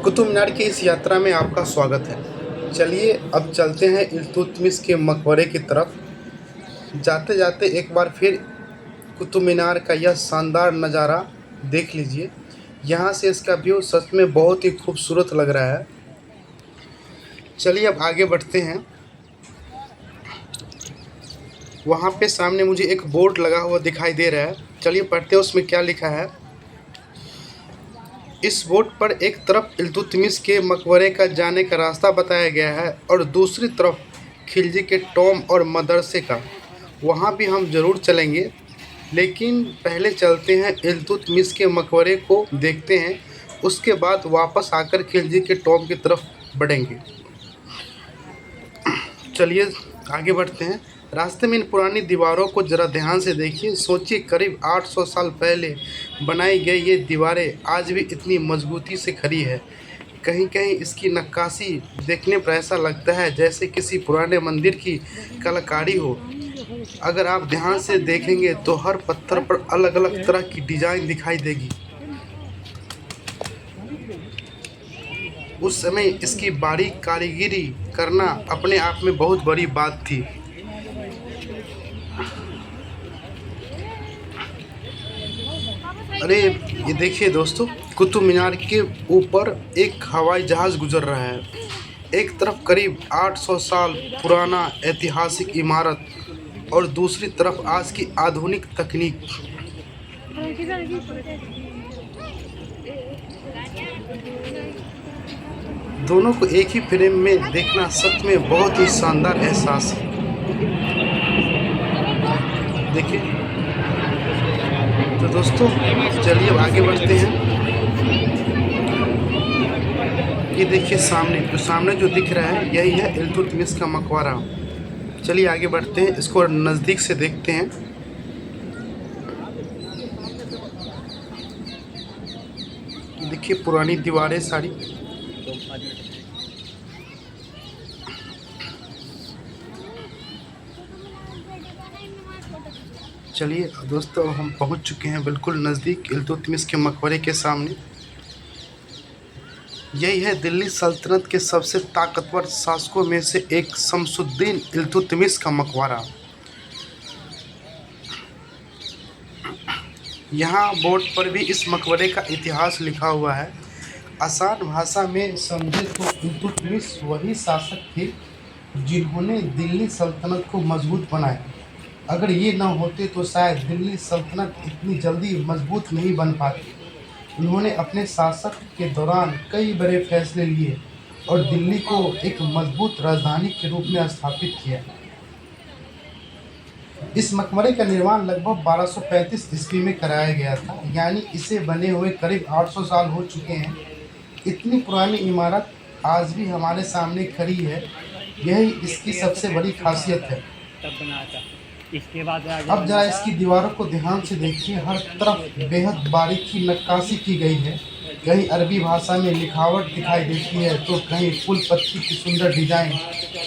कुतुब मीनार की इस यात्रा में आपका स्वागत है। चलिए अब चलते हैं इल्तुतमिश के मकबरे की तरफ। जाते जाते एक बार फिर कुतुब मीनार का यह शानदार नज़ारा देख लीजिए। यहाँ से इसका व्यू सच में बहुत ही खूबसूरत लग रहा है। चलिए अब आगे बढ़ते हैं। वहाँ पे सामने मुझे एक बोर्ड लगा हुआ दिखाई दे रहा है। चलिए पढ़ते हैं उसमें क्या लिखा है। इस बोर्ड पर एक तरफ इल्तुतमिश के मकबरे का जाने का रास्ता बताया गया है और दूसरी तरफ खिलजी के टॉम और मदरसे का। वहाँ भी हम ज़रूर चलेंगे, लेकिन पहले चलते हैं इल्तुतमिश के मकबरे को देखते हैं। उसके बाद वापस आकर खिलजी के टॉम की तरफ बढ़ेंगे। चलिए आगे बढ़ते हैं। रास्ते में इन पुरानी दीवारों को ज़रा ध्यान से देखिए। सोचिए, करीब 800 साल पहले बनाई गई ये दीवारें आज भी इतनी मजबूती से खड़ी है। कहीं कहीं इसकी नक्काशी देखने पर ऐसा लगता है जैसे किसी पुराने मंदिर की कलाकारी हो। अगर आप ध्यान से देखेंगे तो हर पत्थर पर अलग अलग तरह की डिज़ाइन दिखाई देगी। उस समय इसकी बारीक कारीगरी करना अपने आप में बहुत बड़ी बात थी। अरे ये देखिए दोस्तों, कुतुब मीनार के ऊपर एक हवाई जहाज़ गुजर रहा है। एक तरफ करीब 800 साल पुराना ऐतिहासिक इमारत और दूसरी तरफ आज की आधुनिक तकनीक। दोनों को एक ही फ्रेम में देखना सच में बहुत ही शानदार एहसास है। देखिए तो दोस्तों, चलिए अब आगे बढ़ते हैं। ये देखिए सामने जो दिख रहा है यही है इल्तुतमिश का मकबरा। चलिए आगे बढ़ते हैं, इसको नज़दीक से देखते हैं। देखिए पुरानी दीवारें सारी। चलिए दोस्तों, हम पहुंच चुके हैं बिल्कुल नज़दीक इल्तुतमिश के मकबरे के सामने। यही है दिल्ली सल्तनत के सबसे ताकतवर शासकों में से एक शमसुद्दीन इल्तुतमिश का मकबरा। यहाँ बोर्ड पर भी इस मकबरे का इतिहास लिखा हुआ है। आसान भाषा में समझे तो इल्तुतमिश वही शासक थे जिन्होंने दिल्ली सल्तनत को मजबूत बनाया। अगर ये न होते तो शायद दिल्ली सल्तनत इतनी जल्दी मजबूत नहीं बन पाती। उन्होंने अपने शासक के दौरान कई बड़े फैसले लिए और दिल्ली को एक मजबूत राजधानी के रूप में स्थापित किया। इस मकबरे का निर्माण लगभग 1235 ईस्वी में कराया गया था, यानी इसे बने हुए करीब 800 साल हो चुके हैं। इतनी पुरानी इमारत आज भी हमारे सामने खड़ी है, यही इसकी सबसे बड़ी खासियत है। इसके बाद अब जरा इसकी दीवारों को ध्यान से देखिए। हर तरफ बेहद बारीकी नक्काशी की गई है। कहीं अरबी भाषा में लिखावट दिखाई देती है तो कहीं फूल पत्ती की सुंदर डिजाइन।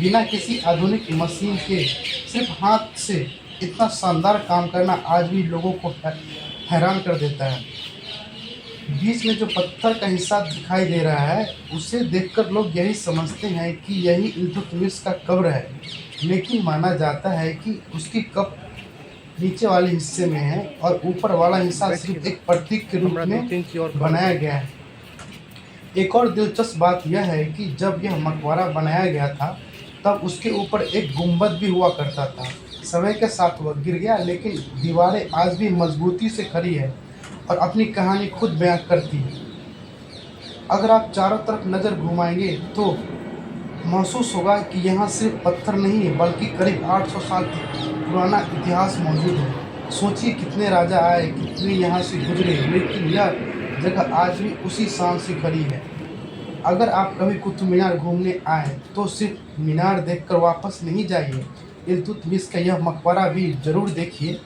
बिना किसी आधुनिक मशीन के सिर्फ हाथ से इतना शानदार काम करना आज भी लोगों को हैरान कर देता है। बीच में जो पत्थर का हिस्सा दिखाई दे रहा है उसे देखकर लोग यही समझते हैं कि यही इल्तुतमिश का कब्र है, लेकिन माना जाता है कि उसकी कब्र नीचे वाले हिस्से में है और ऊपर वाला हिस्सा सिर्फ एक प्रतीक के रूप में बनाया गया है। एक और दिलचस्प बात यह है कि जब यह मकबरा बनाया गया था तब उसके ऊपर एक गुंबद भी हुआ करता था। समय के साथ वह गिर गया, लेकिन दीवारें आज भी मजबूती से खड़ी है और अपनी कहानी खुद बयां करती है। अगर आप चारों तरफ नज़र घुमाएंगे तो महसूस होगा कि यहाँ सिर्फ पत्थर नहीं है बल्कि करीब 800 साल पुराना इतिहास मौजूद है। सोचिए कितने राजा आए, कितने यहाँ से गुजरे, लेकिन यह जगह आज भी उसी शान से खड़ी है। अगर आप कभी कुतुब मीनार घूमने आए तो सिर्फ मीनार देखकर वापस नहीं जाइए, इल्तुतमिश का यह मकबरा भी ज़रूर देखिए।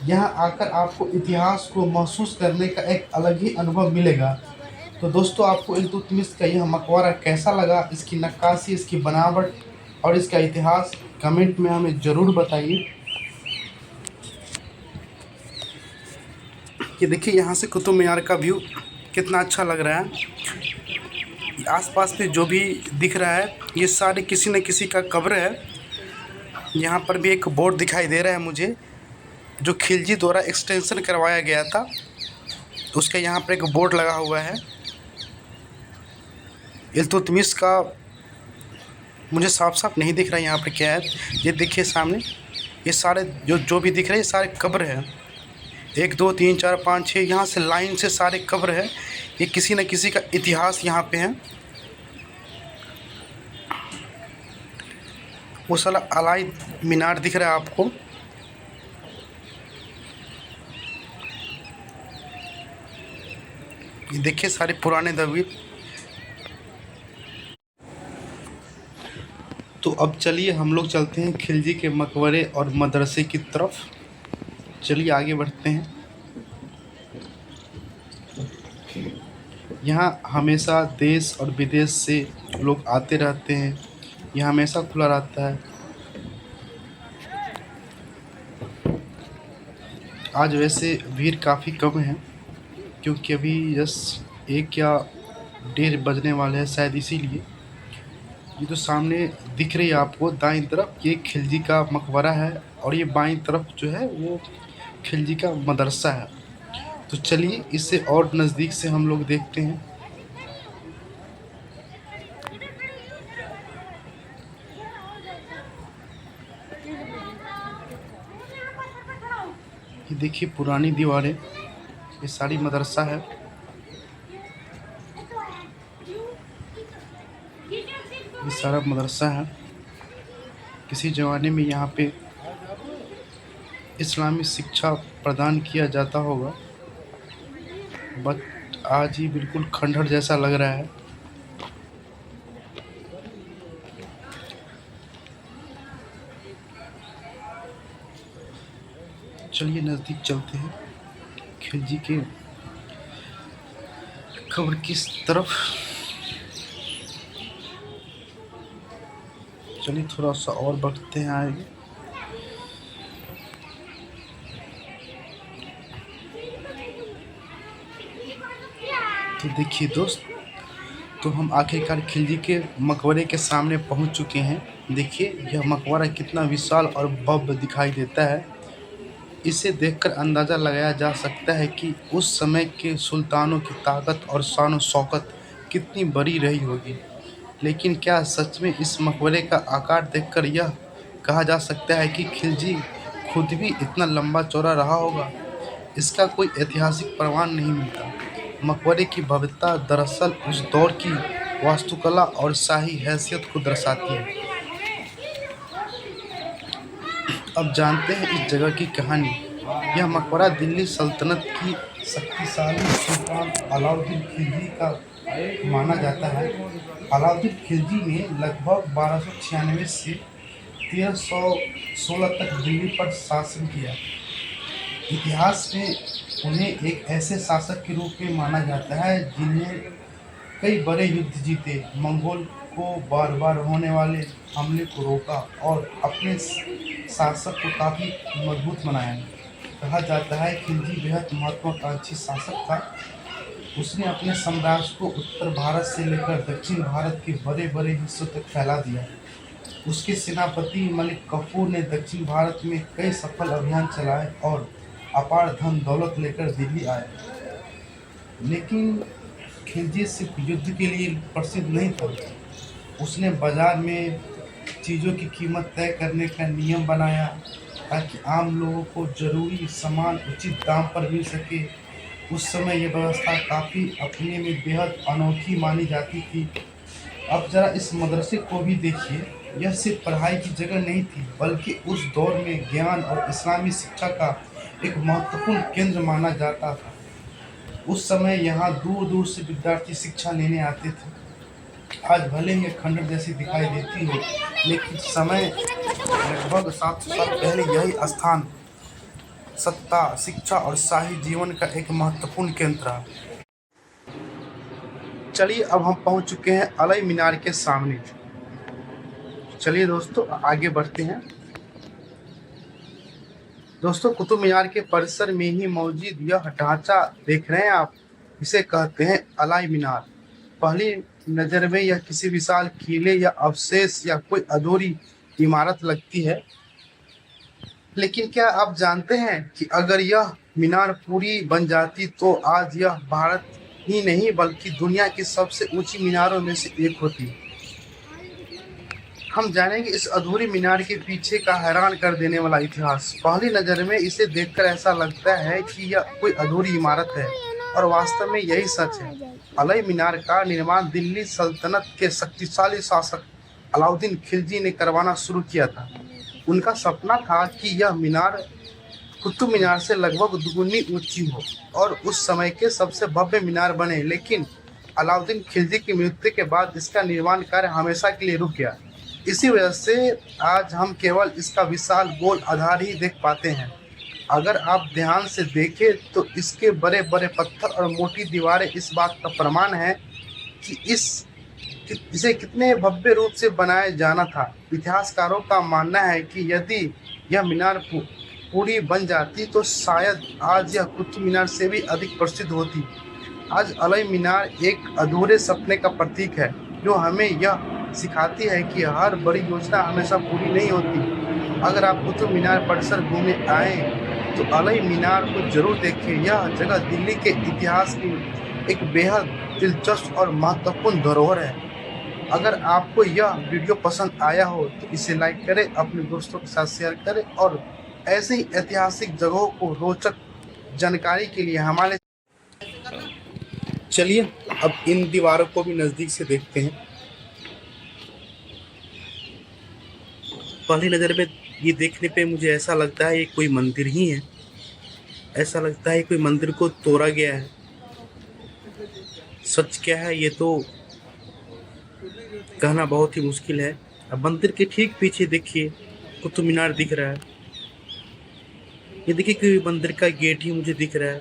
यहाँ आकर आपको इतिहास को महसूस करने का एक अलग ही अनुभव मिलेगा। तो दोस्तों, आपको इल्तुतमिश का यह मकबरा कैसा लगा? इसकी नक्काशी, इसकी बनावट और इसका इतिहास कमेंट में हमें ज़रूर बताइए। ये देखिए यहाँ से कुतुब मीनार का व्यू कितना अच्छा लग रहा है। आसपास में जो भी दिख रहा है ये सारे किसी न किसी का कब्र है। यहाँ पर भी एक बोर्ड दिखाई दे रहा है मुझे, जो खिलजी द्वारा एक्सटेंशन करवाया गया था, उसके यहाँ पर एक बोर्ड लगा हुआ है इल्तुतमिश का। मुझे साफ साफ नहीं दिख रहा है यहाँ पर क्या है। ये देखिए सामने, ये सारे जो भी दिख रहे हैं ये सारे कब्र हैं। 1 2 3 4 5 6 यहाँ से लाइन से सारे कब्र है। ये किसी न किसी का इतिहास यहाँ पे है। वो साला अलाई मीनार दिख रहा है आपको। ये देखिए सारे पुराने दरवीर। तो अब चलिए हम लोग चलते हैं खिलजी के मकबरे और मदरसे की तरफ। चलिए आगे बढ़ते हैं। यहाँ हमेशा देश और विदेश से लोग आते रहते हैं। यह हमेशा खुला रहता है। आज वैसे भीड़ काफ़ी कम है क्योंकि अभी जस्ट 1 या 1:30 बजने वाले हैं शायद, इसीलिए। ये तो सामने दिख रही है आपको दाईं तरफ, ये खिलजी का मकबरा है और ये बाईं तरफ जो है वो खिलजी का मदरसा है। तो चलिए इससे और नज़दीक से हम लोग देखते हैं। ये देखिए पुरानी दीवारें, ये सारी मदरसा है। ये सारा मदरसा है। किसी ज़माने में यहाँ पे इस्लामी शिक्षा प्रदान किया जाता होगा, बट आज ही बिल्कुल खंडहर जैसा लग रहा है। चलिए नज़दीक चलते हैं खिलजी के कब्र की तरफ। चलिए थोड़ा सा और बढ़ते हैं आगे। तो देखिए दोस्त, तो हम आखिरकार खिलजी के मकबरे के सामने पहुंच चुके हैं। देखिए यह मकबरा कितना विशाल और भव्य दिखाई देता है। इसे देखकर अंदाज़ा लगाया जा सकता है कि उस समय के सुल्तानों की ताकत और शान शौकत कितनी बड़ी रही होगी। लेकिन क्या सच में इस मकबरे का आकार देखकर यह कहा जा सकता है कि खिलजी खुद भी इतना लंबा चौड़ा रहा होगा? इसका कोई ऐतिहासिक प्रमाण नहीं मिलता। मकबरे की भव्यता दरअसल उस दौर की वास्तुकला और शाही हैसियत को दर्शाती है। अब जानते हैं इस जगह की कहानी। यह मकबरा दिल्ली सल्तनत की शक्तिशाली सुल्तान अलाउद्दीन खिलजी का माना जाता है। अलाउद्दीन खिलजी ने लगभग 1296 से 1316 तक दिल्ली पर शासन किया। इतिहास में उन्हें एक ऐसे शासक के रूप में माना जाता है जिन्हें कई बड़े युद्ध जीते, मंगोल को बार बार होने वाले हमले को रोका और अपने शासक को काफ़ी मजबूत बनाया। कहा जाता है खिलजी बेहद महत्वाकांक्षी शासक था। उसने अपने साम्राज्य को उत्तर भारत से लेकर दक्षिण भारत के बड़े बड़े हिस्सों तक फैला दिया। उसके सेनापति मलिक कफूर ने दक्षिण भारत में कई सफल अभियान चलाए और अपार धन दौलत लेकर दिल्ली आए। लेकिन खिलजी सिर्फ युद्ध के लिए प्रसिद्ध नहीं था। उसने बाजार में चीज़ों की कीमत तय करने का नियम बनाया ताकि आम लोगों को जरूरी सामान उचित दाम पर मिल सके। उस समय यह व्यवस्था काफ़ी अपने में बेहद अनोखी मानी जाती थी। अब ज़रा इस मदरसे को भी देखिए। यह सिर्फ पढ़ाई की जगह नहीं थी, बल्कि उस दौर में ज्ञान और इस्लामी शिक्षा का एक महत्वपूर्ण केंद्र माना जाता था। उस समय यहाँ दूर दूर से विद्यार्थी शिक्षा लेने आते थे। आज भले ही खंडहर जैसी दिखाई देती हो, लेकिन समय लगभग 700 साल पहले यही स्थान सत्ता, शिक्षा और शाही जीवन का एक महत्वपूर्ण केंद्र रहा। चलिए अब हम पहुंच चुके हैं अलाई मीनार के सामने। चलिए दोस्तों आगे बढ़ते हैं। दोस्तों कुतुब मीनार के परिसर में ही मौजूद यह ढांचा देख रहे हैं आप, इसे कहते हैं अलाई मीनार। पहली नज़र में यह किसी विशाल किले या अवशेष या कोई अधूरी इमारत लगती है, लेकिन क्या आप जानते हैं कि अगर यह मीनार पूरी बन जाती तो आज यह भारत ही नहीं बल्कि दुनिया की सबसे ऊंची मीनारों में से एक होती। हम जानेंगे इस अधूरी मीनार के पीछे का हैरान कर देने वाला इतिहास। पहली नज़र में इसे देखकर ऐसा लगता है कि यह कोई अधूरी इमारत है, और वास्तव में यही सच है। अलई मीनार का निर्माण दिल्ली सल्तनत के शक्तिशाली शासक अलाउद्दीन खिलजी ने करवाना शुरू किया था। उनका सपना था कि यह मीनार कुतुब मीनार से लगभग दुगुनी ऊंची हो और उस समय के सबसे भव्य मीनार बने, लेकिन अलाउद्दीन खिलजी की मृत्यु के बाद इसका निर्माण कार्य हमेशा के लिए रुक गया। इसी वजह से आज हम केवल इसका विशाल गोल आधार ही देख पाते हैं। अगर आप ध्यान से देखें तो इसके बड़े बड़े पत्थर और मोटी दीवारें इस बात का प्रमाण है कि इसे कितने भव्य रूप से बनाया जाना था। इतिहासकारों का मानना है कि यदि यह मीनार पूरी बन जाती तो शायद आज यह कुतुब मीनार से भी अधिक प्रसिद्ध होती। आज अलई मीनार एक अधूरे सपने का प्रतीक है, जो हमें यह सिखाती है कि हर बड़ी योजना हमेशा पूरी नहीं होती। अगर आप कुतुब मीनार परिसर घूमने आए तो अलई मीनार को जरूर देखें। यह जगह दिल्ली के इतिहास की एक बेहद दिलचस्प और महत्वपूर्ण धरोहर है। अगर आपको यह वीडियो पसंद आया हो तो इसे लाइक करें, अपने दोस्तों के साथ शेयर करें और ऐसे ही ऐतिहासिक जगहों को रोचक जानकारी के लिए हमारे चलिए अब इन दीवारों को भी नज़दीक से देखते हैं। पहली नज़र में ये देखने पे मुझे ऐसा लगता है ये कोई मंदिर ही है। ऐसा लगता है कोई मंदिर को तोड़ा गया है। सच क्या है ये तो कहना बहुत ही मुश्किल है। अब मंदिर के ठीक पीछे देखिए कुतुब मीनार दिख रहा है। ये देखिए कि मंदिर का गेट ही मुझे दिख रहा है,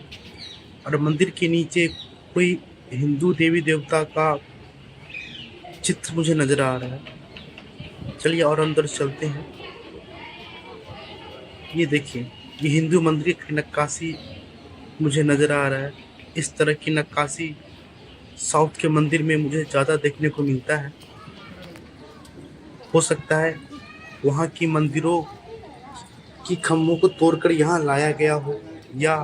और मंदिर के नीचे कोई हिंदू देवी देवता का चित्र मुझे नज़र आ रहा है। चलिए और अंदर चलते हैं। ये देखिए ये हिंदू मंदिर की नक्काशी मुझे नज़र आ रहा है। इस तरह की नक्काशी साउथ के मंदिर में मुझे ज़्यादा देखने को मिलता है। हो सकता है वहाँ की मंदिरों की खम्भों को तोड़कर यहाँ लाया गया हो, या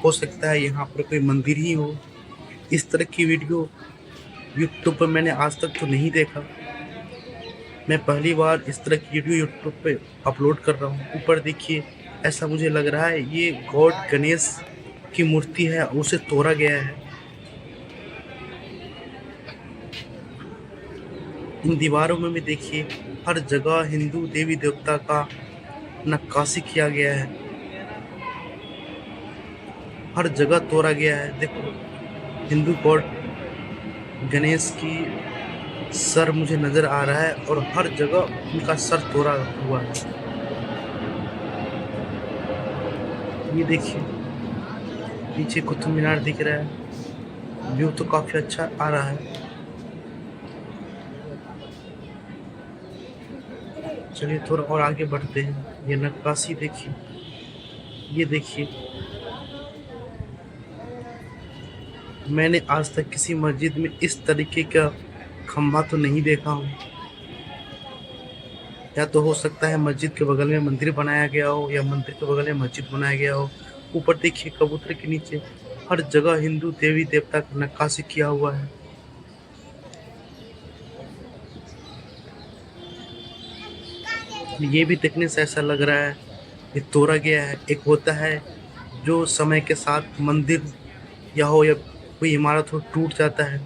हो सकता है यहाँ पर कोई मंदिर ही हो। इस तरह की वीडियो यूट्यूब पर मैंने आज तक तो नहीं देखा। मैं पहली बार इस तरह की वीडियो यूट्यूब पे अपलोड कर रहा हूँ। ऊपर देखिए ऐसा मुझे लग रहा है ये गॉड गणेश की मूर्ति है, उसे तोड़ा गया है। इन दीवारों में भी देखिए हर जगह हिंदू देवी देवता का नक्काशी किया गया है, हर जगह तोड़ा गया है। देखो हिंदू गॉड गणेश की सर मुझे नज़र आ रहा है और हर जगह उनका सर तोड़ा हुआ है। ये देखिए पीछे कुतुब मीनार दिख रहा है। व्यू तो काफ़ी अच्छा आ रहा है। चलिए थोड़ा और आगे बढ़ते हैं। ये नक्काशी देखिए, ये देखिए मैंने आज तक किसी मस्जिद में इस तरीके का खंभा तो नहीं देखा हूँ। या तो हो सकता है मस्जिद के बगल में मंदिर बनाया गया हो, या मंदिर के बगल में मस्जिद बनाया गया हो। ऊपर देखिए कबूतर के नीचे हर जगह हिंदू देवी देवता का नक्काशी किया हुआ है। ये भी देखने से ऐसा लग रहा है ये तोड़ा गया है। एक होता है जो समय के साथ मंदिर या हो या कोई इमारत हो टूट जाता है,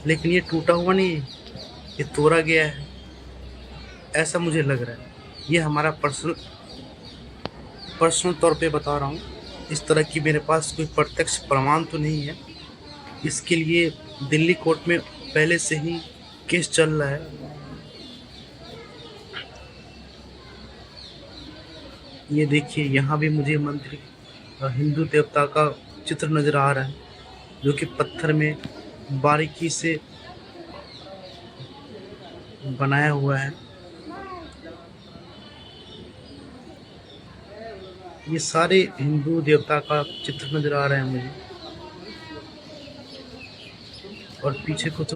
लेकिन ये टूटा हुआ नहीं है, ये तोड़ा गया है, ऐसा मुझे लग रहा है। ये हमारा पर्सनल तौर पे बता रहा हूँ। इस तरह की मेरे पास कोई प्रत्यक्ष प्रमाण तो नहीं है। इसके लिए दिल्ली कोर्ट में पहले से ही केस चल रहा है। ये देखिए यहाँ भी मुझे मंदिर हिंदू देवता का चित्र नज़र आ रहा है, जो कि पत्थर में बारीकी से बनाया हुआ है। ये सारे हिंदू देवता का चित्र नज़र आ रहे हैं मुझे, और पीछे कुछ